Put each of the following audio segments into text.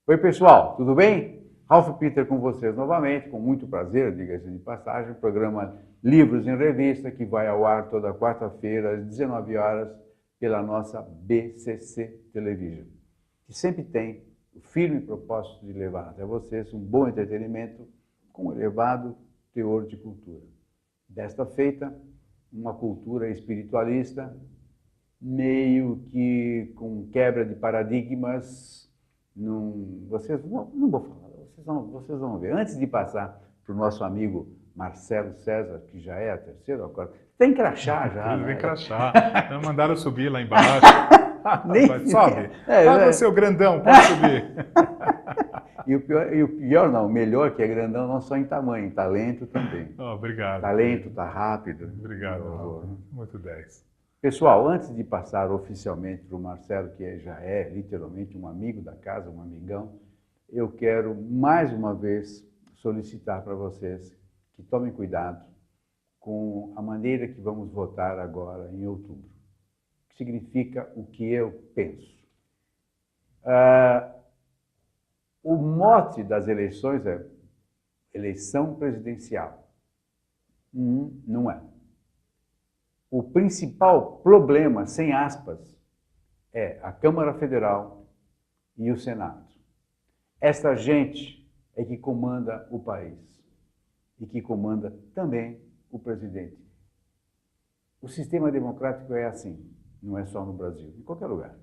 Oi, pessoal, tudo bem? Ralph Peter com vocês novamente, com muito prazer, diga-se de passagem, programa Livros em Revista, que vai ao ar toda quarta-feira, às 19 horas, pela nossa BCC Television, que sempre tem o firme propósito de levar até vocês um bom entretenimento com um elevado teor de cultura. Desta feita, uma cultura espiritualista, meio que com quebra de paradigmas. Não vou falar, vocês vão ver. Antes de passar para o nosso amigo Marcelo César, que já é a terceira, agora tem crachá já. Tem né? crachá. Mandaram subir lá embaixo. Sobe. Você, o grandão, pode subir. E o pior não, o melhor que é grandão não só em tamanho, em talento também. Obrigado. Talento, tá rápido. Obrigado. Muito 10. Pessoal, antes de passar oficialmente para o Marcelo, que já é literalmente um amigo da casa, um amigão, eu quero mais uma vez solicitar para vocês que tomem cuidado com a maneira que vamos votar agora em outubro. Que significa o que eu penso. O mote das eleições é eleição presidencial. Não é. O principal problema, sem aspas, é a Câmara Federal e o Senado. Esta gente é que comanda o país e que comanda também o presidente. O sistema democrático é assim, não é só no Brasil, em qualquer lugar.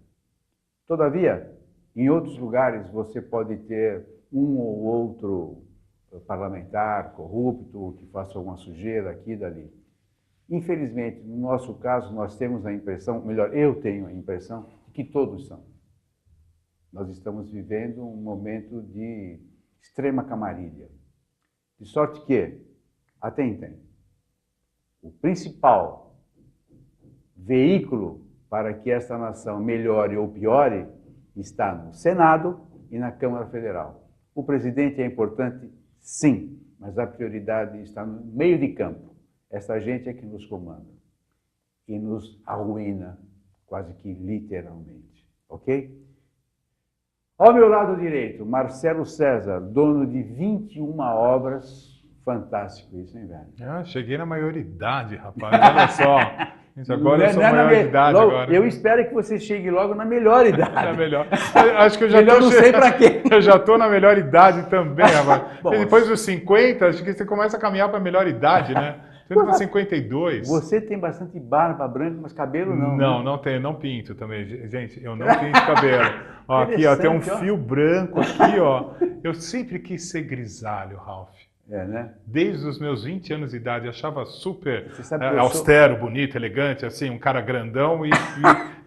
Todavia, em outros lugares você pode ter um ou outro parlamentar corrupto que faça alguma sujeira aqui e dali. Infelizmente, no nosso caso, nós temos a impressão, melhor, eu tenho a impressão, de que todos são. Nós estamos vivendo um momento de extrema camarilha. De sorte que, atentem, o principal veículo para que esta nação melhore ou piore está no Senado e na Câmara Federal. O presidente é importante, sim, mas a prioridade está no meio de campo. Essa gente é que nos comanda e nos arruína, quase que literalmente, ok? Ao meu lado direito, Marcelo César, dono de 21 obras. Fantástico isso, hein, velho? Cheguei na maioridade, rapaz, olha só. Agora eu sou maioridade. Agora. Eu espero que você chegue logo na melhor idade. Na melhor. Acho que eu já melhor não sei para quê. Eu já estou na melhor idade também, rapaz. Bom, depois dos 50, acho que você começa a caminhar para a melhor idade, né? Você tem 52. Você tem bastante barba branca, mas cabelo não. Não, né? não tenho, não pinto também. Gente, eu não pinto cabelo. Ó, aqui, ó, tem um fio branco aqui, ó. Eu sempre quis ser grisalho, Ralph. É, né? Desde os meus 20 anos de idade, eu achava super austero, bonito, elegante, assim, um cara grandão e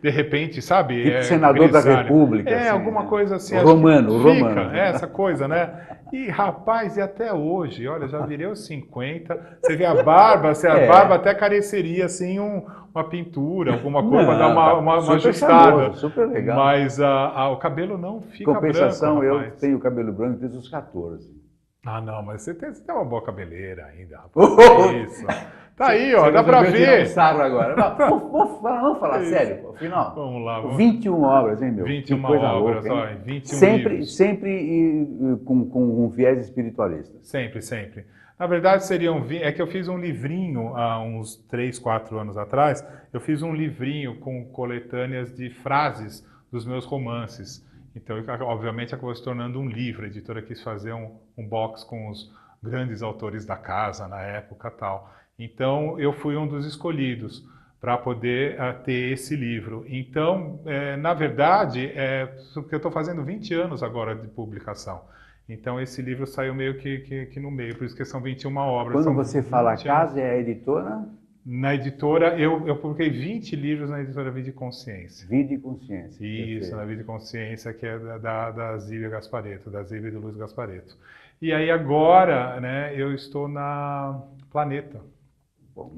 de repente, sabe? Tipo senador grisalho. da República. Assim, alguma coisa assim. Romano. Essa coisa, né? E, rapaz, e até hoje, olha, já virei os 50, você vê a barba, a barba até careceria, assim, uma pintura, alguma coisa, para dar uma ajustada. Famoso, super legal. Mas o cabelo não fica compensação, branco, eu tenho cabelo branco desde os 14. Ah, não, mas você tem uma boa cabeleira ainda, rapaz. Isso. Tá aí, ó, dá pra ver. Sarro agora. Vamos falar sério, afinal. Vamos lá. 21 obras, hein, meu? 21 coisa obras, louca, ó, 21 livros. Sempre com um viés espiritualista. Sempre. Na verdade, é que eu fiz um livrinho há uns 3, 4 anos atrás. Eu fiz um livrinho com coletâneas de frases dos meus romances. Então, obviamente, acabou se tornando um livro. A editora quis fazer um box com os grandes autores da casa na época e tal. Então, eu fui um dos escolhidos para poder ter esse livro. Então, na verdade, porque eu estou fazendo 20 anos agora de publicação. Então, esse livro saiu meio que no meio, por isso que são 21 obras. Quando você fala casa, é a editora? Na editora, eu publiquei 20 livros na editora Vida e Consciência. Vida e Consciência. Isso, perfeito. na Vida e Consciência, que é da Zíbia Gasparetto, da Zíbia e do Luiz Gasparetto. E aí agora, né, eu estou na Planeta. Bom,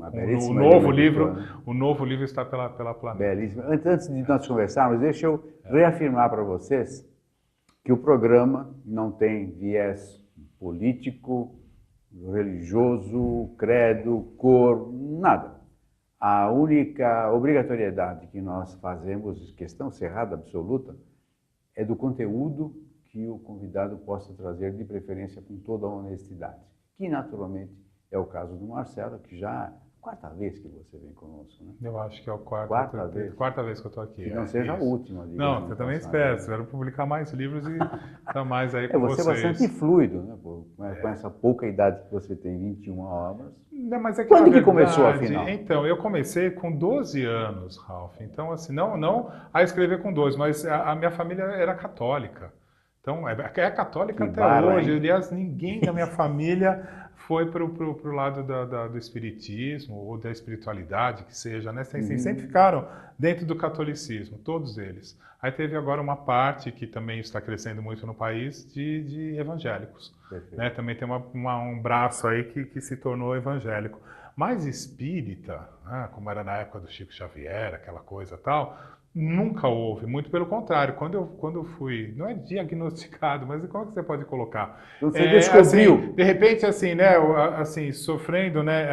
O novo livro está pela Planeta. Belíssimo. Antes de nós conversarmos, deixa eu reafirmar para vocês que o programa não tem viés político, religioso, credo, cor, nada. A única obrigatoriedade que nós fazemos, questão cerrada absoluta, é do conteúdo que o convidado possa trazer, de preferência com toda a honestidade, que naturalmente é o caso do Marcelo, que já é a quarta vez que você vem conosco, né? Eu acho que é a Quarta vez. quarta vez que eu estou aqui. Que não seja a isso. última. Não, eu também espero. Espero publicar mais livros e estar mais aí com você vocês. É bastante fluido, né? Com essa pouca idade que você tem, 21 obras. Não, mas é que, quando que verdade, começou, afinal? Então, eu comecei com 12 anos, Ralph. Então, assim, não a escrever com 12, mas a minha família era católica. Então, é católica Que até bala, hoje. hein? Aliás, ninguém da minha família foi pro lado do espiritismo ou da espiritualidade, que seja, né? Sempre ficaram dentro do catolicismo, todos eles. Aí teve agora uma parte que também está crescendo muito no país de evangélicos. Né? Também tem um braço aí que se tornou evangélico. Mas espírita, né? Como era na época do Chico Xavier, aquela coisa tal, nunca houve, muito pelo contrário. Quando eu fui, não é diagnosticado, mas como é que você pode colocar? Você descobriu. Assim, de repente, assim, né, assim, sofrendo, né,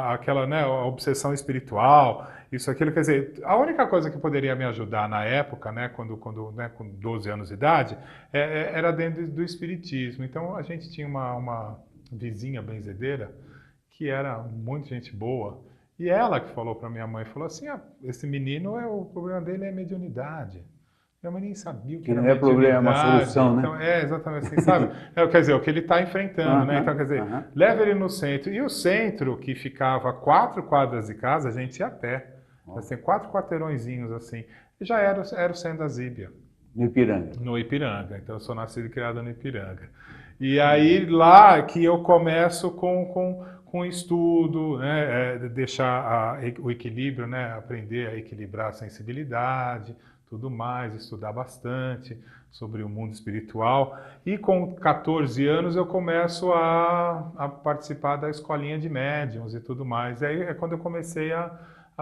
aquela, né, a obsessão espiritual, isso, aquilo, quer dizer, a única coisa que poderia me ajudar na época, né, né, com 12 anos de idade, era dentro do espiritismo. Então, a gente tinha uma vizinha benzedeira que era muito gente boa. E ela que falou para minha mãe, falou assim, esse menino, o problema dele é mediunidade. Minha mãe nem sabia o que era não é problema, é uma solução, então, né? exatamente assim, sabe? Quer dizer, o que ele está enfrentando, né? Então, quer dizer, leva ele no centro. E o centro, que ficava 4 quadras de casa, a gente ia a pé. Assim, 4 quarteirõezinhos, assim. E já era o centro da Zíbia. No Ipiranga. No Ipiranga. Então, eu sou nascido e criado no Ipiranga. E aí, lá que eu começo com estudo, né, deixar o equilíbrio, né, aprender a equilibrar a sensibilidade, tudo mais, estudar bastante sobre o mundo espiritual. E com 14 anos eu começo a participar da escolinha de médiuns e tudo mais. E aí é quando eu comecei a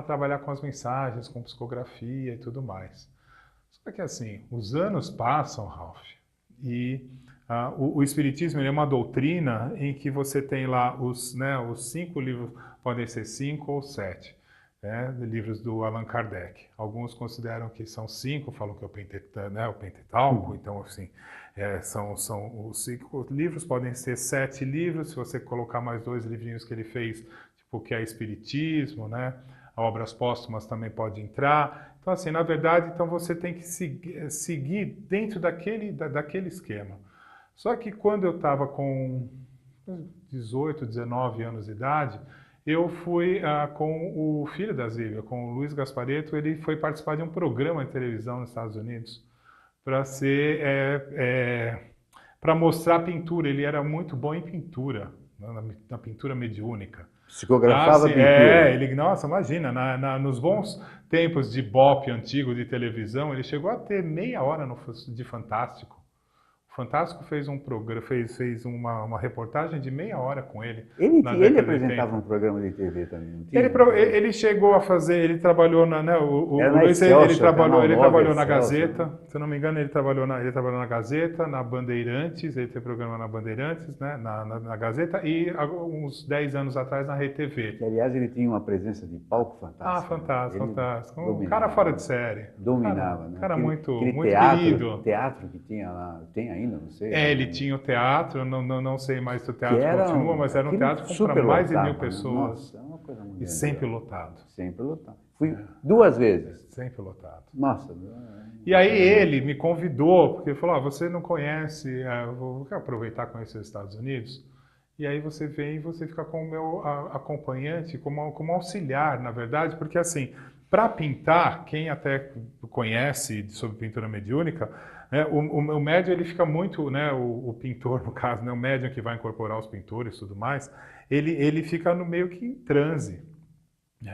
trabalhar com as mensagens, com psicografia e tudo mais. Só que assim, os anos passam, Ralph, e o Espiritismo é uma doutrina em que você tem lá os 5 livros, podem ser 5 ou 7, né, livros do Allan Kardec. Alguns consideram que são 5, falam que é o Pentateuco, então assim, são os 5 livros, podem ser 7 livros, se você colocar mais 2 livrinhos que ele fez, tipo que é Espiritismo, né, Obras Póstumas também pode entrar. Então assim, na verdade, então você tem que seguir dentro daquele esquema. Só que quando eu estava com 18, 19 anos de idade, eu fui com o filho da Zíbia, com o Luiz Gasparetto, ele foi participar de um programa de televisão nos Estados Unidos para mostrar pintura. Ele era muito bom em pintura, na pintura mediúnica. Psicografava pintura. Nossa, imagina, nos bons tempos de Ibope antigo de televisão, ele chegou a ter meia hora de Fantástico. Fantástico fez um programa, fez uma reportagem de meia hora com ele. Ele apresentava um programa de TV também, não tinha? Ele chegou a fazer, ele trabalhou o Luiz, ele trabalhou na Gazeta, se não me engano, ele trabalhou na Gazeta, na Bandeirantes, ele teve programa na Bandeirantes, né, na Gazeta, e uns 10 anos atrás na RTV. Que, aliás, ele tinha uma presença de palco fantástica. Fantástico. Um cara fora de série. Dominava, né? Cara muito teatro, querido. Teatro que tinha lá, tem ainda, não sei. Ele tinha o teatro, não sei mais se o teatro continua, mas era um teatro para mais de 1.000 pessoas. Nossa, é uma coisa muito E sempre lotado. Sempre lotado. Fui 2 vezes. Sempre lotado. Nossa. E aí ele me convidou, porque ele falou, você não conhece, eu quero aproveitar e conhecer os Estados Unidos. E aí você vem e você fica com o meu acompanhante, como auxiliar, na verdade, porque assim, para pintar, quem até conhece sobre pintura mediúnica, o médium ele fica muito, né, o pintor no caso, né, o médium que vai incorporar os pintores e tudo mais, ele fica no meio que em transe.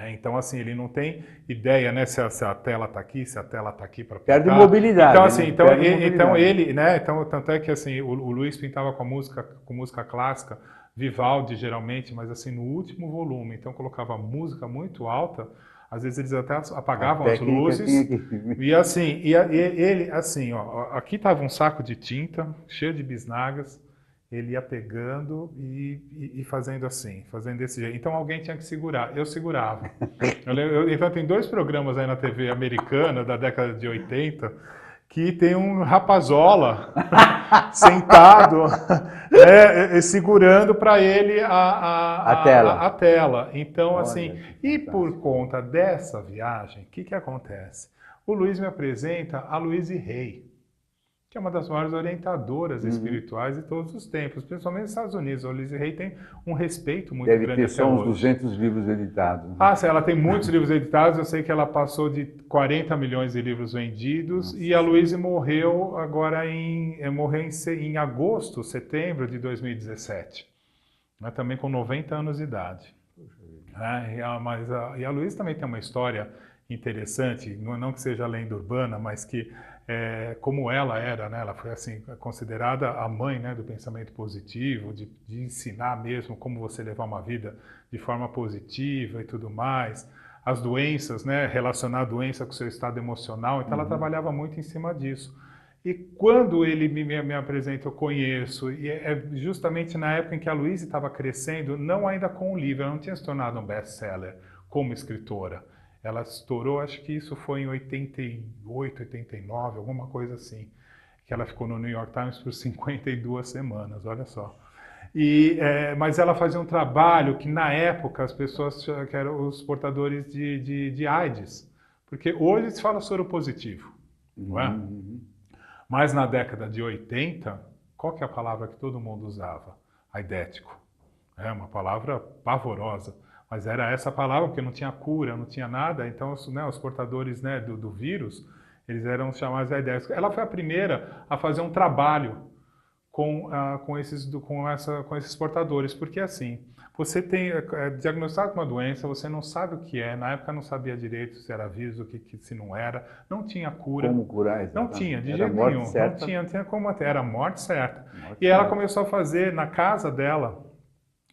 Então assim, ele não tem ideia, né, se a tela está aqui, se a tela está aqui para pintar. Perde mobilidade. Então assim, né? então ele, né, então tanto é que assim, o Luiz pintava com música clássica, Vivaldi geralmente, mas assim no último volume, então colocava música muito alta. Às vezes eles até apagavam as luzes. E assim, ele, assim, ó, aqui estava um saco de tinta, cheio de bisnagas, ele ia pegando e fazendo assim, fazendo desse jeito. Então alguém tinha que segurar, eu segurava. Então tem 2 programas aí na TV americana da década de 80, que tem um rapazola sentado, né, segurando para ele a tela. Então, assim, e por conta dessa viagem, o que acontece? O Luiz me apresenta a Louise Hay, que é uma das maiores orientadoras espirituais de todos os tempos, principalmente nos Estados Unidos. A Louise Hay tem um respeito muito grande até hoje. Deve ter só uns 200 livros editados. Né? Ah, sim, ela tem muitos livros editados. Eu sei que ela passou de 40 milhões de livros vendidos. Nossa. E a Louise morreu agora em agosto, setembro de 2017. Né, também com 90 anos de idade. E a Louise também tem uma história interessante, não que seja lenda urbana, mas que como ela era, né, ela foi assim considerada a mãe, né, do pensamento positivo, de ensinar mesmo como você levar uma vida de forma positiva e tudo mais, as doenças, né, relacionar a doença com o seu estado emocional, então ela trabalhava muito em cima disso. E quando ele me apresenta, eu conheço, e é justamente na época em que a Louise estava crescendo, não ainda com o livro, ela não tinha se tornado um best-seller como escritora. Ela estourou, acho que isso foi em 88, 89, alguma coisa assim, que ela ficou no New York Times por 52 semanas, olha só. Mas ela fazia um trabalho que na época as pessoas, que eram os portadores de AIDS, porque hoje se fala soro positivo, não é? Mas na década de 80, qual que é a palavra que todo mundo usava? Aidético. É uma palavra pavorosa. Mas era essa palavra, porque não tinha cura, não tinha nada. Então, os portadores, né, do vírus, eles eram chamados de aidéticos. Ela foi a primeira a fazer um trabalho com esses portadores. Porque assim, você tem diagnosticado uma doença, você não sabe o que é. Na época não sabia direito se era vírus, se não era. Não tinha cura. Como curar? Não tinha, de jeito nenhum. Certa. Não tinha como até. Era a morte certa. E ela começou a fazer, na casa dela,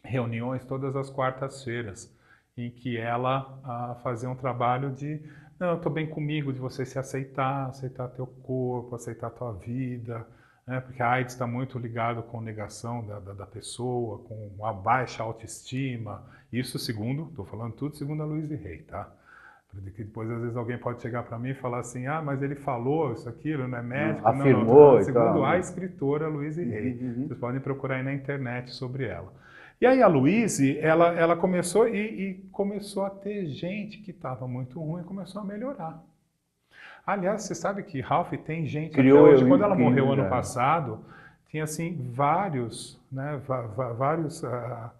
reuniões todas as quartas-feiras, em que ela fazia um trabalho de, não, eu estou bem comigo, de você se aceitar teu corpo, aceitar tua vida, né? Porque a AIDS está muito ligado com negação da pessoa, com uma baixa autoestima, isso segundo, estou falando tudo segundo a Louise Hay, tá? Porque depois às vezes alguém pode chegar para mim e falar assim, mas ele falou isso, aquilo, não é médico, afirmou, não, segundo a escritora Louise Hay. Vocês podem procurar aí na internet sobre ela. E aí a Louise, ela começou e começou a ter gente que estava muito ruim e começou a melhorar. Aliás, você sabe que Ralph tem gente até hoje. Quando ela morreu ano passado, tinha assim vários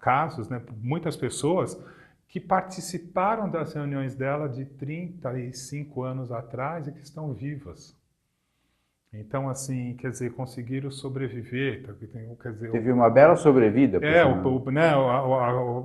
casos, né, muitas pessoas que participaram das reuniões dela de 35 anos atrás e que estão vivas. Então, assim, quer dizer, conseguiram sobreviver. Quer dizer, teve uma bela sobrevida.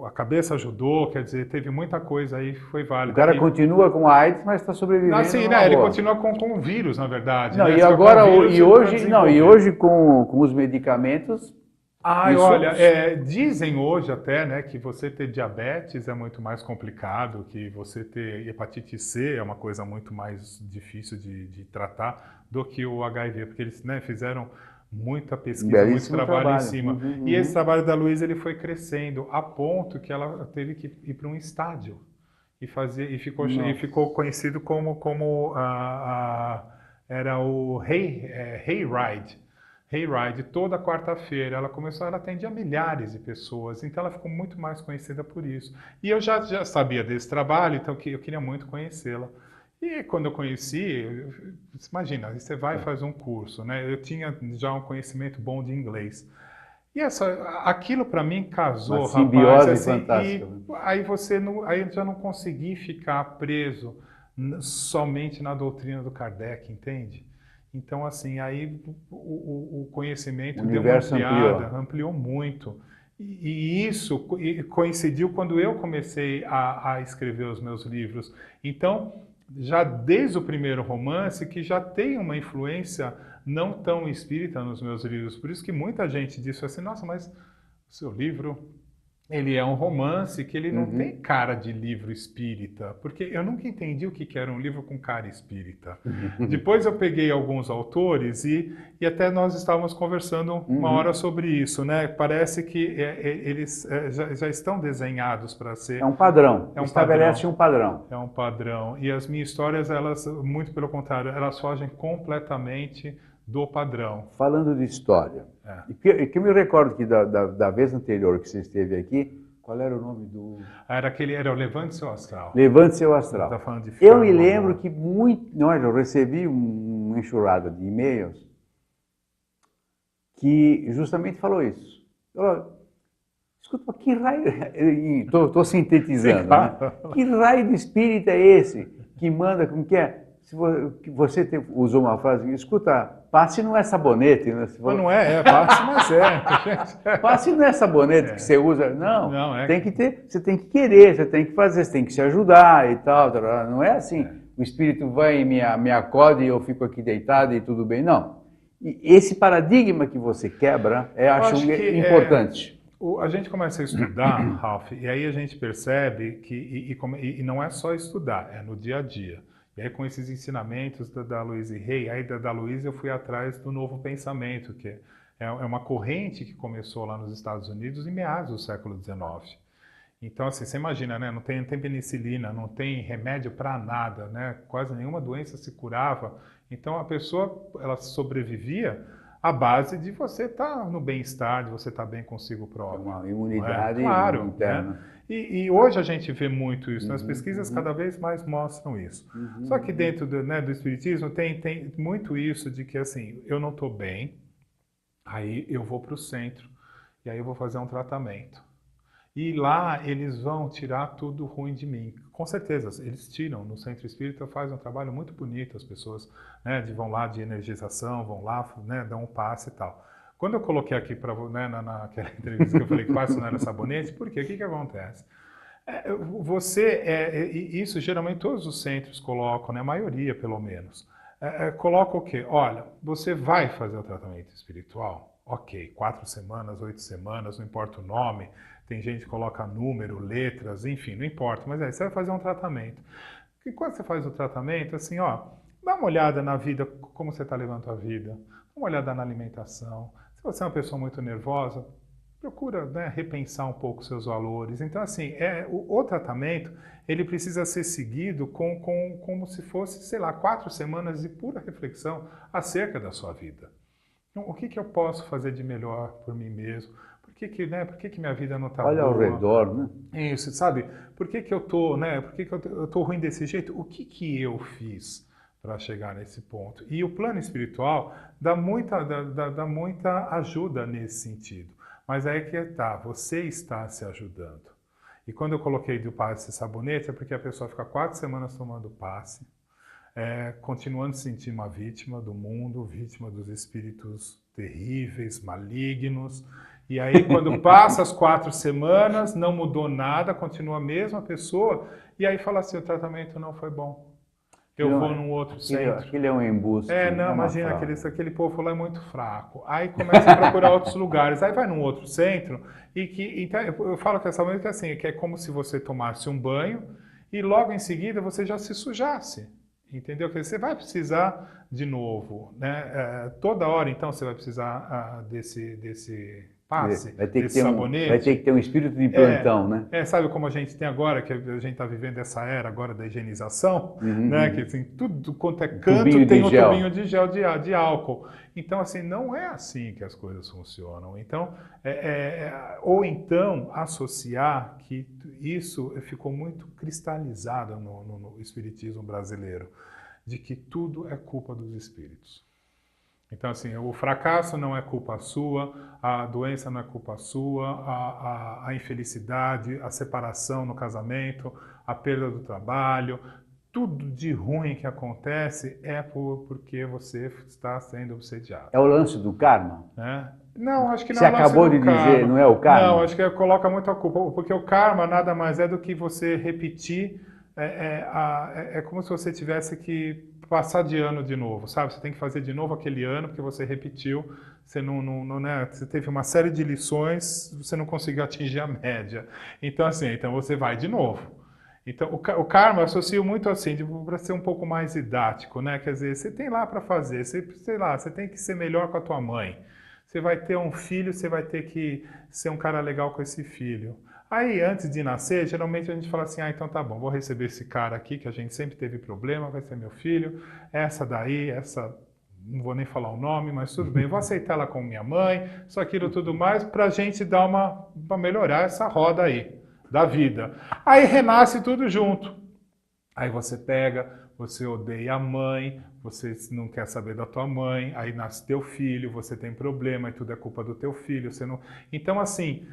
A cabeça ajudou, quer dizer, teve muita coisa aí, foi válido. O cara continua com a AIDS, mas está sobrevivendo. Assim, né, ele continua com o vírus, na verdade. Não, né? E agora, hoje com os medicamentos... Olha, dizem hoje até, né, que você ter diabetes é muito mais complicado, que você ter hepatite C é uma coisa muito mais difícil de tratar do que o HIV, porque eles, né, fizeram muita pesquisa, muito trabalho em cima. E esse trabalho da Louise, ele foi crescendo a ponto que ela teve que ir para um estádio e ficou conhecido como era o Hayride. Hayride, toda quarta-feira, ela atendia milhares de pessoas, então ela ficou muito mais conhecida por isso. E eu já sabia desse trabalho, então eu queria muito conhecê-la. E quando eu conheci, imagina, você vai e faz um curso, né? Eu tinha já um conhecimento bom de inglês. E aquilo para mim casou, uma simbiose rapaz, assim, fantástica. Aí eu já não consegui ficar preso somente na doutrina do Kardec, entende? Então, assim, aí o conhecimento deu uma ampliada, ampliou muito. E isso coincidiu quando eu comecei a escrever os meus livros. Então, já desde o primeiro romance, que já tem uma influência não tão espírita nos meus livros. Por isso que muita gente disse assim, nossa, mas o seu livro ele é um romance que ele não Uhum. tem cara de livro espírita, porque eu nunca entendi o que que era um livro com cara espírita. Depois eu peguei alguns autores e até nós estávamos conversando uma hora Uhum. sobre isso, né? Parece que eles já estão desenhados para É ser. um padrão, É um estabelece padrão. um padrão. É um padrão. E as minhas histórias, elas, muito pelo contrário, elas fogem completamente do padrão. Falando de história, É. e que eu me recordo que da vez anterior que você esteve aqui, qual era o nome do... Era o Levante Seu Astral. Levante Seu Você Astral. está falando de Eu me Fernando lembro Amor. que eu recebi uma enxurrada de e-mails que justamente falou isso. Escuta, que raio... Estou sintetizando, Sim, né? claro. Que raio de espírito é esse que manda, como que é? Que você usou uma frase, escuta, passe não é sabonete, né? Você Mas falou, não é fácil, mas é. passe não é sabonete que É. você usa, não. Não, é. Tem que ter, você tem que querer, você tem que fazer, você tem que se ajudar e tal. Não é assim, É. o espírito vai e me acode e eu fico aqui deitado e tudo bem, não. E esse paradigma que você quebra, eu acho acho que importante. a gente começa a estudar, Ralph, e aí a gente percebe que, e não é só estudar, é no dia a dia. E aí com esses ensinamentos da Louise Hay, aí da Louise eu fui atrás do novo pensamento, que é uma corrente que começou lá nos Estados Unidos em meados do século XIX. Então, assim, você imagina, né? Não tem penicilina, não tem remédio para nada, né? Quase nenhuma doença se curava. Então, a pessoa, ela sobrevivia à base de você estar no bem-estar, de você estar bem consigo É próprio. uma Não é? imunidade Claro, né? interna. E hoje a gente vê muito isso, as Uhum, pesquisas uhum. cada vez mais mostram isso. Uhum, Só que dentro do Espiritismo tem muito isso de que, assim, eu não estou bem, aí eu vou para o centro, e aí eu vou fazer um tratamento. E lá eles vão tirar tudo ruim de mim. Com certeza, eles tiram. No Centro Espírita faz um trabalho muito bonito, as pessoas, né, vão lá de energização, vão lá, né, dão um passe e tal. Quando eu coloquei aqui para, né, naquela entrevista que eu falei que passe não era sabonete, por quê? O que acontece? E isso geralmente todos os centros colocam, né, a maioria pelo menos, coloca o quê? Olha, você vai fazer o tratamento espiritual? Ok, 4 semanas, 8 semanas, não importa o nome, tem gente que coloca número, letras, enfim, não importa, mas aí você vai fazer um tratamento. E quando você faz o tratamento, assim, ó, dá uma olhada na vida, como você está levando a vida, dá uma olhada na alimentação. Se você é uma pessoa muito nervosa, procura, né, repensar um pouco seus valores. Então, assim, o tratamento, ele precisa ser seguido como se fosse, sei lá, 4 semanas de pura reflexão acerca da sua vida. Então, o que eu posso fazer de melhor por mim mesmo? Por que minha vida não está boa? Olha ao redor, né? Isso, sabe? Por que eu tô, né? Por que eu tô ruim desse jeito? O que eu fiz para chegar nesse ponto? E o plano espiritual dá muita ajuda nesse sentido. Mas aí que tá, você está se ajudando. E quando eu coloquei do passe sabonete, é porque a pessoa fica 4 semanas tomando passe, continuando se sentir uma vítima do mundo, vítima dos espíritos terríveis, malignos. E aí, quando passa as 4 semanas, não mudou nada, continua a mesma pessoa, e aí fala assim, o tratamento não foi bom. Eu vou num outro centro. Aquilo é um embuste. Não, uma imagina, fraude. aquele povo lá é muito fraco. Aí começa a procurar outros lugares. Aí vai num outro centro então, eu falo que essa música é assim, que é como se você tomasse um banho e logo em seguida você já se sujasse. Entendeu? Que você vai precisar de novo, né? Toda hora, então, você vai precisar desse passe, desse sabonete. Vai ter que ter um espírito de plantão, né? Sabe como a gente tem agora, que a gente está vivendo essa era agora da higienização, né? Que assim, tudo quanto é canto tem um tubinho de gel de álcool. Então, assim, não é assim que as coisas funcionam. Então, ou então associar que isso ficou muito cristalizado no espiritismo brasileiro, de que tudo é culpa dos espíritos. Então, assim, o fracasso não é culpa sua, a doença não é culpa sua, a infelicidade, a separação no casamento, a perda do trabalho, tudo de ruim que acontece é porque você está sendo obsediado. É o lance do karma? Não, acho que não Você é o lance acabou do de karma. dizer, não é o karma? Não, acho que coloca muito a culpa, porque o karma nada mais é do que você repetir, é como se você tivesse que passar de ano de novo, sabe? Você tem que fazer de novo aquele ano porque você repetiu, você né? Você teve uma série de lições, você não conseguiu atingir a média. Então, assim, então você vai de novo. Então, o karma eu associo muito assim, para ser um pouco mais didático, né? Quer dizer, você tem lá para fazer, sei lá, você tem que ser melhor com a tua mãe. Você vai ter um filho, você vai ter que ser um cara legal com esse filho. Aí, antes de nascer, geralmente a gente fala assim, então tá bom, vou receber esse cara aqui, que a gente sempre teve problema, vai ser meu filho, essa daí, essa, não vou nem falar o nome, mas tudo bem, vou aceitar ela como minha mãe, isso, aquilo, tudo mais, pra gente dar pra melhorar essa roda aí, da vida. Aí renasce tudo junto. Aí você pega, você odeia a mãe, você não quer saber da tua mãe, aí nasce teu filho, você tem problema, e tudo é culpa do teu filho, você não... Então, assim,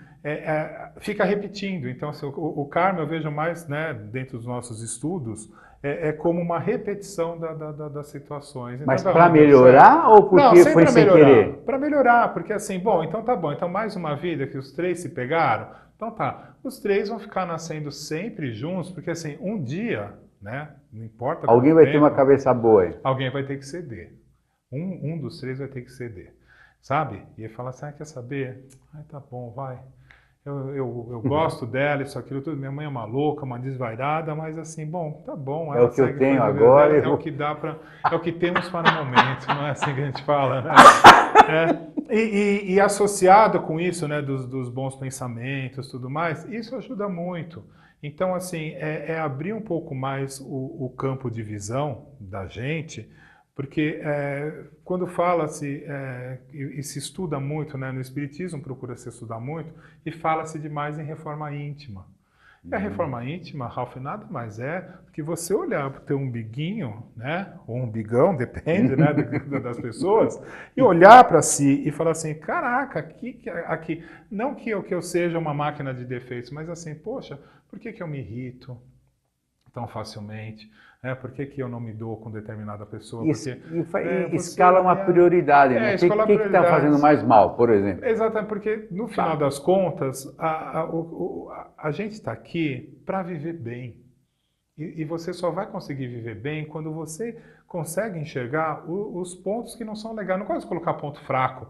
fica repetindo. Então, assim, o karma eu vejo mais, né, dentro dos nossos estudos, como uma repetição das situações. Então, Mas para melhorar ou porque foi sem querer? Para melhorar, porque assim, bom, então tá bom, então mais uma vida que os três se pegaram, então tá, os três vão ficar nascendo sempre juntos, porque assim, um dia, né, não importa... Alguém vai ter uma cabeça boa. Alguém vai ter que ceder. Um dos três vai ter que ceder, sabe? E ele fala assim, quer saber? Tá bom, vai. Eu gosto dela, isso, aquilo, tudo. Minha mãe é uma louca, uma desvairada, mas assim, bom, tá bom. É o que eu tenho agora. É o que dá para, é o que temos para o momento, não é assim que a gente fala, né? E associado com isso, né, dos bons pensamentos, tudo mais, isso ajuda muito. Então, assim, abrir um pouco mais o campo de visão da gente, porque quando fala-se, e se estuda muito, né, no Espiritismo procura-se estudar muito, e fala-se demais em reforma íntima. E a reforma íntima, Ralph, nada mais é do que você olhar para o teu umbiguinho, né, ou umbigão, depende, né, das pessoas, e olhar para si e falar assim, caraca, aqui não que eu seja uma máquina de defeitos, mas assim, poxa, por que eu me irrito tão facilmente? Por que eu não me dou com determinada pessoa? Escala uma prioridade, né? O que está fazendo mais mal, por exemplo? Exatamente, porque no final das contas, a gente está aqui para viver bem. E você só vai conseguir viver bem quando você consegue enxergar os pontos que não são legais. Não gosto de colocar ponto fraco,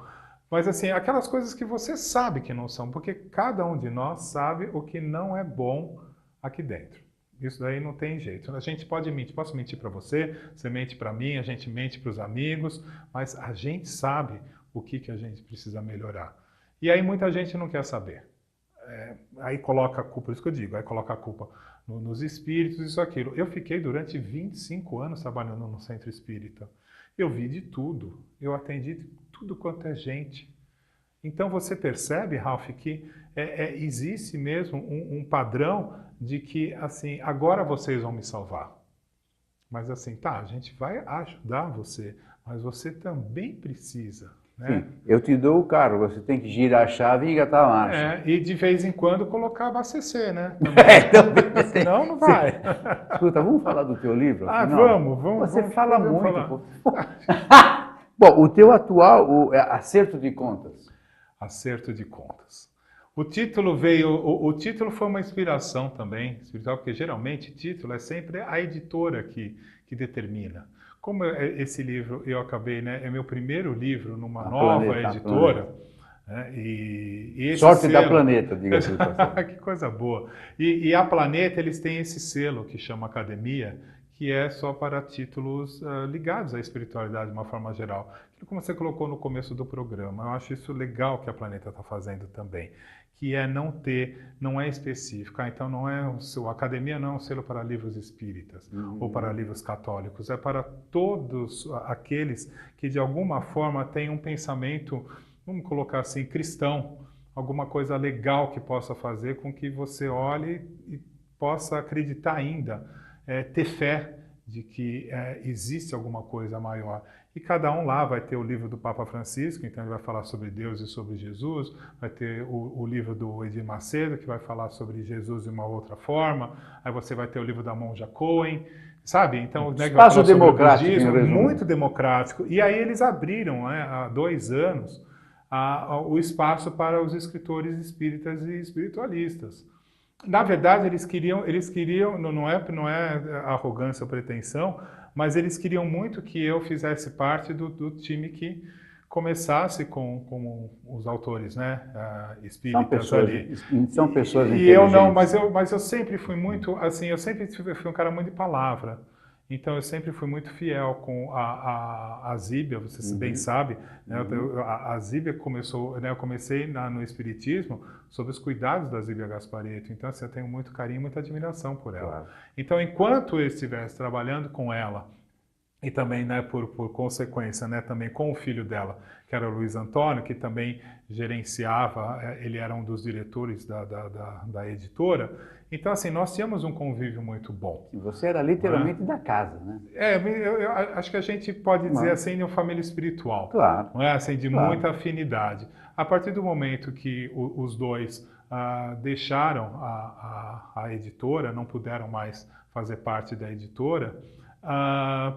mas assim, aquelas coisas que você sabe que não são, porque cada um de nós sabe o que não é bom aqui dentro. Isso daí não tem jeito. A gente pode mentir, posso mentir para você, você mente para mim, a gente mente para os amigos, mas a gente sabe o que a gente precisa melhorar. E aí muita gente não quer saber. Aí coloca a culpa, isso que eu digo, aí coloca a culpa nos espíritos, isso, aquilo. Eu fiquei durante 25 anos trabalhando no centro espírita. Eu vi de tudo, eu atendi de tudo quanto é gente. Então você percebe, Ralph, que existe mesmo um padrão de que, assim, agora vocês vão me salvar. Mas assim, tá, a gente vai ajudar você, mas você também precisa, né? Sim, eu te dou o carro, você tem que girar a chave e engatar a marcha. E de vez em quando colocar abastecer, né? Também. Senão não vai. Escuta, vamos falar do teu livro? Vamos. Você fala muito. Falar. Bom, o teu atual, Acerto de Contas. Acerto de Contas. O título veio, o título foi uma inspiração também espiritual, porque geralmente título é sempre a editora que determina. Como esse livro eu acabei, né, é meu primeiro livro numa nova editora. Né, e esse Sorte selo, da Planeta, diga-se de passagem. Que coisa boa. E a Planeta, eles têm esse selo que chama Academia, que é só para títulos ligados à espiritualidade de uma forma geral. Como você colocou no começo do programa, eu acho isso legal que a Planeta está fazendo também, que é não é específico. Então não é a Academia não é um selo para livros espíritas ou para livros católicos, é para todos aqueles que de alguma forma têm um pensamento, vamos colocar assim, cristão, alguma coisa legal que possa fazer com que você olhe e possa acreditar ainda, ter fé de que existe alguma coisa maior. E cada um lá vai ter o livro do Papa Francisco, então ele vai falar sobre Deus e sobre Jesus, vai ter o livro do Edir Macedo, que vai falar sobre Jesus de uma outra forma, aí você vai ter o livro da Monja Cohen, sabe? Então, espaço democrático, budismo, muito democrático. E aí eles abriram, há 2 anos, o espaço para os escritores espíritas e espiritualistas. Na verdade, eles queriam, não é arrogância ou pretensão, mas eles queriam muito que eu fizesse parte do time que começasse com os autores, né, espíritas ali. São pessoas E eu não, inteligentes. mas eu sempre fui muito, assim, eu sempre fui um cara muito de palavra. Então eu sempre fui muito fiel com a Zíbia, você bem Uhum, sabe, né? uhum, A Zíbia começou, né? Eu comecei no Espiritismo sob os cuidados da Zíbia Gasparetto. Então assim, eu tenho muito carinho, muita admiração por ela. claro. Então enquanto eu estivesse trabalhando com ela e também, né, por consequência, né, também com o filho dela, que era o Luiz Antônio, que também gerenciava, ele era um dos diretores da editora. Então, assim, nós tínhamos um convívio muito bom. E você era Né? literalmente da casa, né? Eu acho que a gente pode dizer Não, assim de uma família espiritual, claro, não é assim de claro. muita afinidade. A partir do momento que os dois deixaram a editora, não puderam mais fazer parte da editora,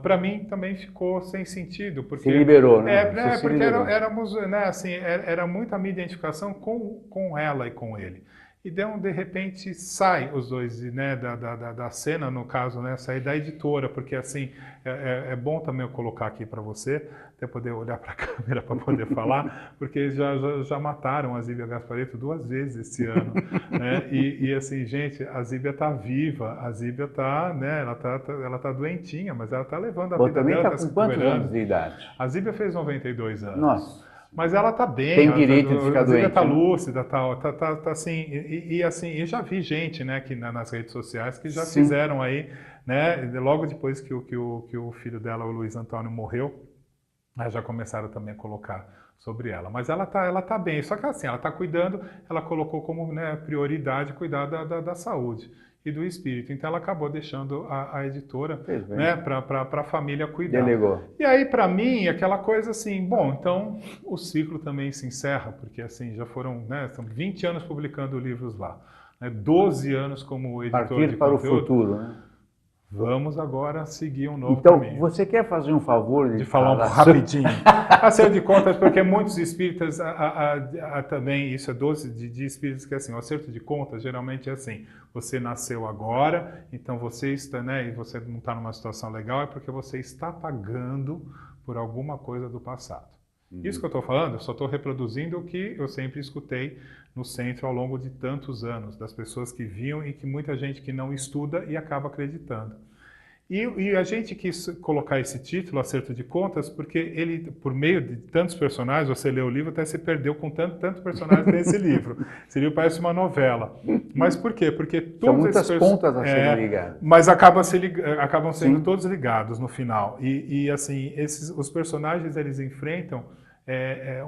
para mim também ficou sem sentido, Se porque liberou, né? Você se porque liberou. éramos, né, assim, era muito a minha identificação com ela e com ele. E de repente sai os dois, né, da cena, no caso, né, sair da editora, porque assim, é bom também eu colocar aqui para você, até poder olhar para a câmera para poder falar, porque já mataram a Zíbia Gasparetto 2 vezes esse ano, né, e assim, gente, a Zíbia está viva, a Zíbia está, né, ela tá doentinha, mas ela está levando a Bom, vida também dela, está está se com quantos anos recuperando. de idade? A Zíbia fez 92 anos. Nossa, Mas ela tá bem, tem direito de ficar a Zíbia tá doente, né? lúcida, tá assim, e assim, eu já vi gente, né, que nas redes sociais que já Sim. fizeram aí, né, logo depois que o filho dela, o Luiz Antônio, morreu, já começaram também a colocar sobre ela. Mas ela tá bem, só que assim, ela tá cuidando, ela colocou como, né, prioridade cuidar da saúde e do espírito. Então ela acabou deixando a editora, Fez bem. né, para a família cuidar. Delegou. E aí para mim aquela coisa assim, bom, então o ciclo também se encerra, porque assim já foram, né, são 20 anos publicando livros lá, né, 12 anos como editor de Partir para o conteúdo. futuro, né? Vamos agora seguir um novo Então, caminho. você quer fazer um favor De de falar falar sobre... rapidinho. Acerto de contas, porque muitos espíritas também, isso é 12 de espíritos que é assim, o acerto de contas geralmente é assim, você nasceu agora, então você está, né, e você não está numa situação legal, é porque você está pagando por alguma coisa do passado. Isso que eu estou falando, eu só estou reproduzindo o que eu sempre escutei no centro ao longo de tantos anos, das pessoas que viam e que muita gente que não estuda e acaba acreditando. E a gente quis colocar esse título, Acerto de Contas, porque ele, por meio de tantos personagens, você lê o livro, até se perdeu com tanto personagem nesse livro. Seria, parece uma novela. Mas por quê? Porque São todos esses muitas pontas a serem ligadas. mas acabam sendo Sim. todos ligados no final. E assim, os personagens, eles enfrentam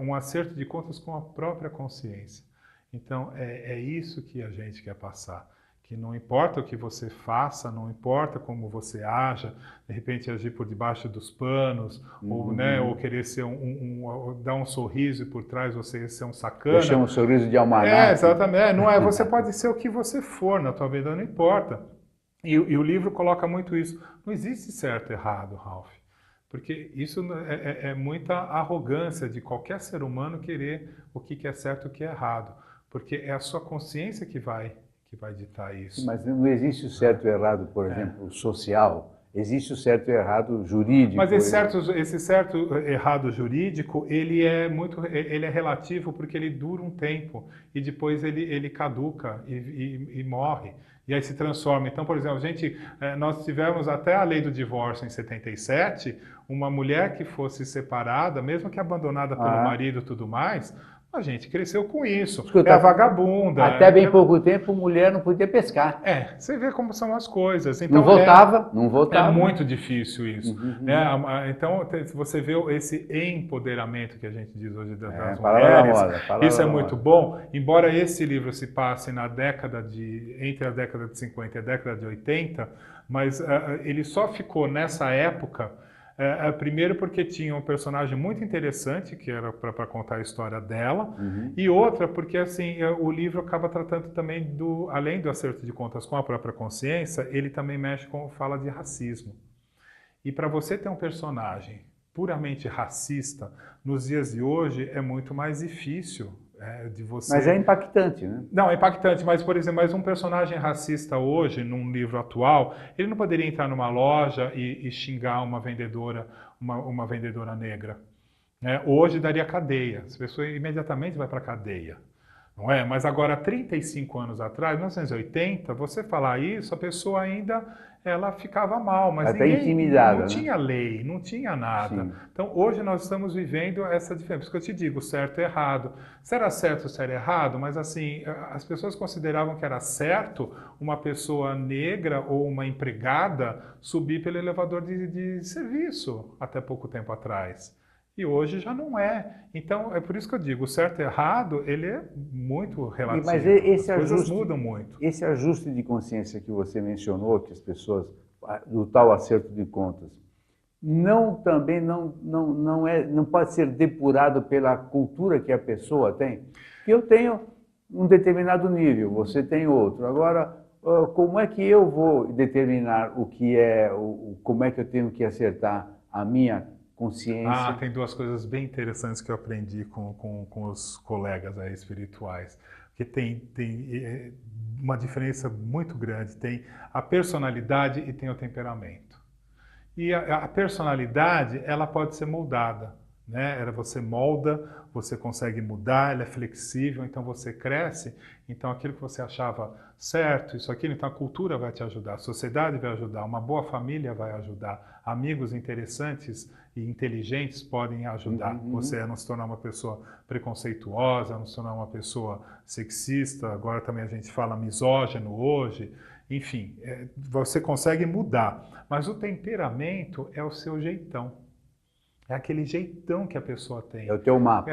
um acerto de contas com a própria consciência. Então, é isso que a gente quer passar. Que não importa o que você faça, não importa como você haja, de repente agir por debaixo dos panos, ou, né, ou querer ser dar um sorriso e por trás você ser um sacana. Deixar um sorriso de almanaque. Exatamente. Não é, você pode ser o que você for na tua vida, não importa. E o livro coloca muito isso. Não existe certo e errado, Ralph. Porque isso é muita arrogância de qualquer ser humano querer o que é certo e o que é errado. Porque é a sua consciência que vai ditar isso. Mas não existe o certo e errado, por exemplo, social. Existe o certo e errado jurídico. Mas esse certo e errado jurídico, ele é relativo porque ele dura um tempo e depois ele caduca e morre. E aí se transforma. Então, por exemplo, nós tivemos até a lei do divórcio em 77, uma mulher que fosse separada, mesmo que abandonada pelo marido e tudo mais, a gente cresceu com isso. Escuta, é a vagabunda. Até bem pouco tempo, mulher não podia pescar. Você vê como são as coisas. Então, Não votava, não é votava. muito difícil isso. Né? Então, você vê esse empoderamento que a gente diz hoje das mulheres. Isso é muito bom. Embora esse livro se passe entre a década de 50 e a década de 80, mas ele só ficou nessa época. Primeiro porque tinha um personagem muito interessante, que era para contar a história dela, e outra porque assim, o livro acaba tratando também além do acerto de contas com a própria consciência, ele também fala de racismo. E para você ter um personagem puramente racista, nos dias de hoje é muito mais difícil de você... Mas é impactante, né? Não, é impactante, mas, por exemplo, um personagem racista hoje, num livro atual, ele não poderia entrar numa loja e xingar uma vendedora negra. Né? Hoje daria cadeia, as pessoas imediatamente vão para a cadeia. Não é? Mas agora, 35 anos atrás, 1980, você falar isso, a pessoa ainda ela ficava mal, mas Até ninguém, intimidada, não né? tinha lei, não tinha nada. Sim. Então, hoje nós estamos vivendo essa diferença. Por isso que eu te digo, certo e errado. Se era certo ou se era errado, mas assim, as pessoas consideravam que era certo uma pessoa negra ou uma empregada subir pelo elevador de serviço até pouco tempo atrás. E hoje já não é. Então, é por isso que eu digo, o certo e errado, ele é muito relativo. Mas As coisas mudam muito. Esse ajuste de consciência que você mencionou, que as pessoas, do tal acerto de contas, também não pode ser depurado pela cultura que a pessoa tem. Que eu tenho um determinado nível, você tem outro. Agora, como é que eu vou determinar o que é, como é que eu tenho que acertar a minha consciência? Tem duas coisas bem interessantes que eu aprendi com os colegas aí espirituais. Que tem uma diferença muito grande. Tem a personalidade e tem o temperamento. E a personalidade, ela pode ser moldada, né? Você molda, você consegue mudar, ela é flexível, então você cresce. Então aquilo que você achava certo, isso aquilo, então a cultura vai te ajudar, a sociedade vai ajudar, uma boa família vai ajudar, amigos interessantes e inteligentes podem ajudar você a não se tornar uma pessoa preconceituosa, a não se tornar uma pessoa sexista, agora também a gente fala misógino hoje. Enfim, você consegue mudar, mas o temperamento é o seu jeitão. É aquele jeitão que a pessoa tem. É o teu mapa.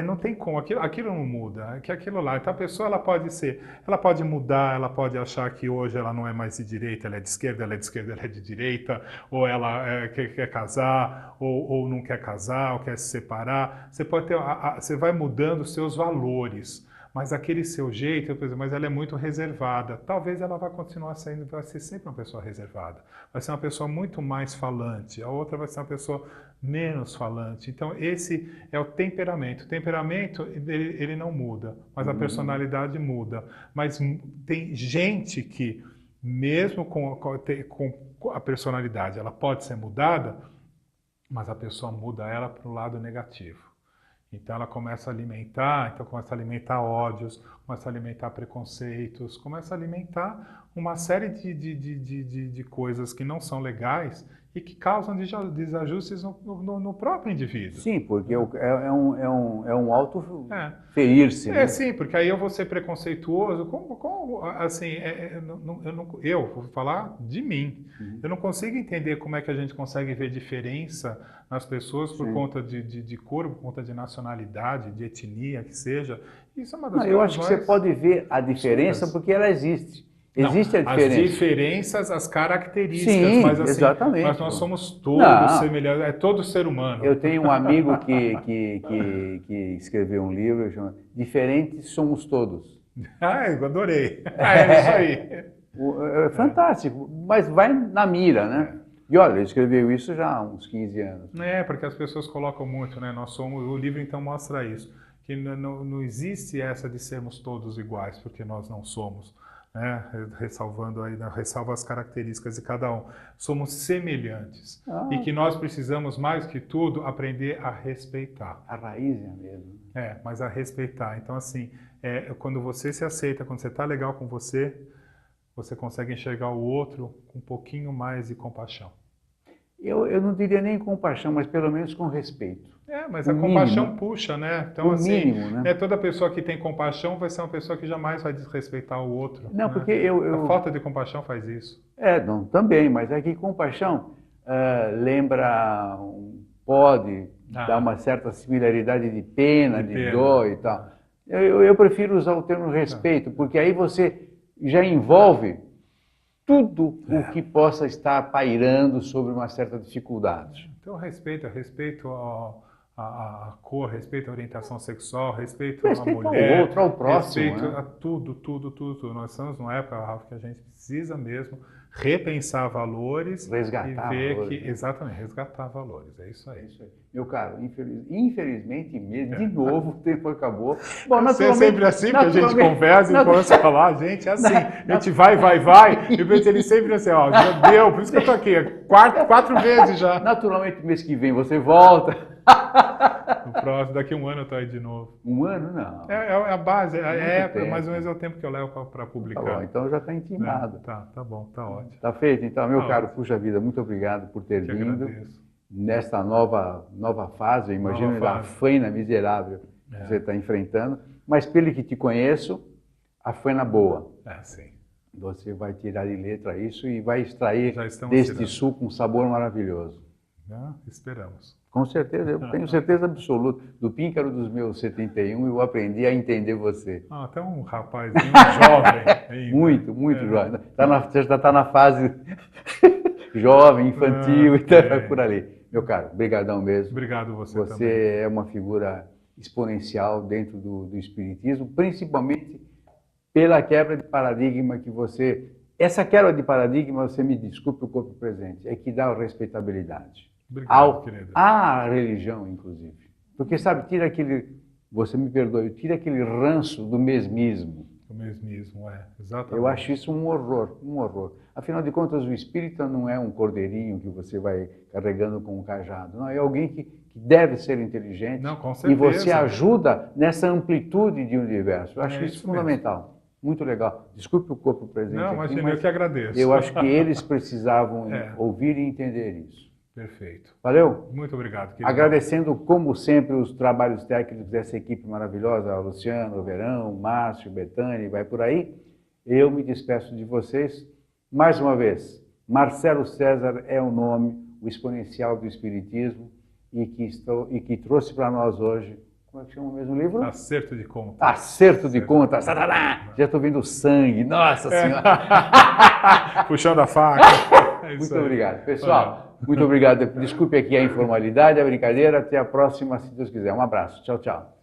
Não tem como, aquilo não muda, é aquilo lá. Então a pessoa ela pode mudar, ela pode achar que hoje ela não é mais de direita, ela é de esquerda, ela é de esquerda, ela é de direita, ou ela quer casar, ou não quer casar, ou quer se separar. Você pode ter, você vai mudando os seus valores. Mas aquele seu jeito, por exemplo, mas ela é muito reservada. Talvez ela vá continuar sendo, vai ser sempre uma pessoa reservada. Vai ser uma pessoa muito mais falante. A outra vai ser uma pessoa menos falante. Então esse é o temperamento. O temperamento ele não muda, mas a personalidade muda. Mas tem gente que, mesmo com a personalidade, ela pode ser mudada, mas a pessoa muda ela para o lado negativo. Então ela começa a alimentar ódios, começa a alimentar preconceitos, começa a alimentar uma série de coisas que não são legais e que causam desajustes no próprio indivíduo. Sim, porque é um auto-ferir-se. Né? Sim, porque aí eu vou ser preconceituoso, assim, eu vou falar de mim. Eu não consigo entender como é que a gente consegue ver diferença nas pessoas por conta de cor, por conta de nacionalidade, de etnia, que seja. Isso é uma das coisas eu acho que você pode ver a diferença porque ela existe. Existe a diferença. As diferenças, as características, Sim, mas assim, exatamente. mas nós somos todos semelhantes, é todo ser humano. Eu tenho um amigo que escreveu um livro chamado Diferentes Somos Todos. Eu adorei. É isso aí. É fantástico, mas vai na mira, né? E olha, ele escreveu isso já há uns 15 anos. Porque as pessoas colocam muito, né? O livro então mostra isso, que não existe essa de sermos todos iguais, porque nós não somos. Né? Ressalvando aí, ressalva as características de cada um. Somos semelhantes e que nós precisamos, mais que tudo, aprender a respeitar. A raiz é a mesma. Mas a respeitar. Então, assim, quando você se aceita, quando você está legal com você consegue enxergar o outro com um pouquinho mais de compaixão. Eu não diria nem compaixão, mas pelo menos com respeito. Mas a compaixão puxa, né? Então, assim, mínimo, né? Toda pessoa que tem compaixão vai ser uma pessoa que jamais vai desrespeitar o outro. Não, né? porque A falta de compaixão faz isso. Não, também, mas é que compaixão lembra, pode dar uma certa similaridade de pena, de dor e tal. Eu prefiro usar o termo respeito, porque aí você já envolve tudo o que possa estar pairando sobre uma certa dificuldade. Então, respeito a cor, respeito a orientação sexual, respeito a mulher, ao outro, ao próximo. Respeito né? a tudo. Nós estamos numa época, Rafa, que a gente precisa mesmo repensar valores Resgatar e ver valores, que, né? exatamente, resgatar valores, é isso É aí. isso aí. Meu caro, infelizmente mesmo, de novo, o tempo acabou. Bom, Você é sempre assim, porque a gente conversa e começa a falar, gente, é assim, a gente vai, e ele sempre assim, ó, já deu, por isso que eu tô aqui, quatro vezes já. Naturalmente, mês que vem você volta. No próximo, daqui a um ano eu tô aí de novo. Um ano, não. É a base, Muito mais ou tempo. menos é o tempo que eu levo para Tá publicar. bom, então já está intimado. Tá bom, tá ótimo. Tá feito, então, meu Tá caro, ótimo. puxa vida, muito obrigado por ter Que vindo. agradeço. Nesta nova fase, eu imagino Nova da fase. faina miserável que você está enfrentando, mas pelo que te conheço, a faina boa. Sim. Você vai tirar de letra isso e vai extrair Já estamos deste tirando. suco um sabor maravilhoso. Esperamos. Com certeza, eu tenho certeza absoluta. Do píncaro dos meus 71, eu aprendi a entender você. Até um rapazinho jovem ainda. Muito jovem. Você já está na fase jovem, infantil, então é por ali. Meu caro, brigadão mesmo. Obrigado você também. Você é uma figura exponencial dentro do espiritismo, principalmente pela quebra de paradigma que você... Essa quebra de paradigma, você me desculpe o corpo presente, é que dá respeitabilidade. Obrigado, querido. À religião, inclusive. Porque, sabe, tira aquele... Você me perdoe, tira aquele ranço do mesmismo. O mesmismo, exatamente. Eu acho isso um horror, um horror. Afinal de contas, o espírita não é um cordeirinho que você vai carregando com um cajado. Não, é alguém que deve ser inteligente. Não, com certeza. E você ajuda nessa amplitude de universo. Eu acho isso fundamental. Mesmo. Muito legal. Desculpe o corpo presente não, aqui, mas eu que agradeço. Eu acho que eles precisavam ouvir e entender isso. Perfeito. Valeu? Muito obrigado, querido. Agradecendo, como sempre, os trabalhos técnicos dessa equipe maravilhosa, o Luciano, o Verão, o Márcio, o Betânia, vai por aí. Eu me despeço de vocês. Mais uma vez, Marcelo César é o nome, o exponencial do Espiritismo, e que trouxe para nós hoje, como é que chama o mesmo livro? Acerto de Contas. Acerto de Contas. Já estou vendo sangue, nossa Senhora. Puxando a faca. Muito obrigado. Pessoal, muito obrigado. Desculpe aqui a informalidade, a brincadeira. Até a próxima, se Deus quiser. Um abraço. Tchau, tchau.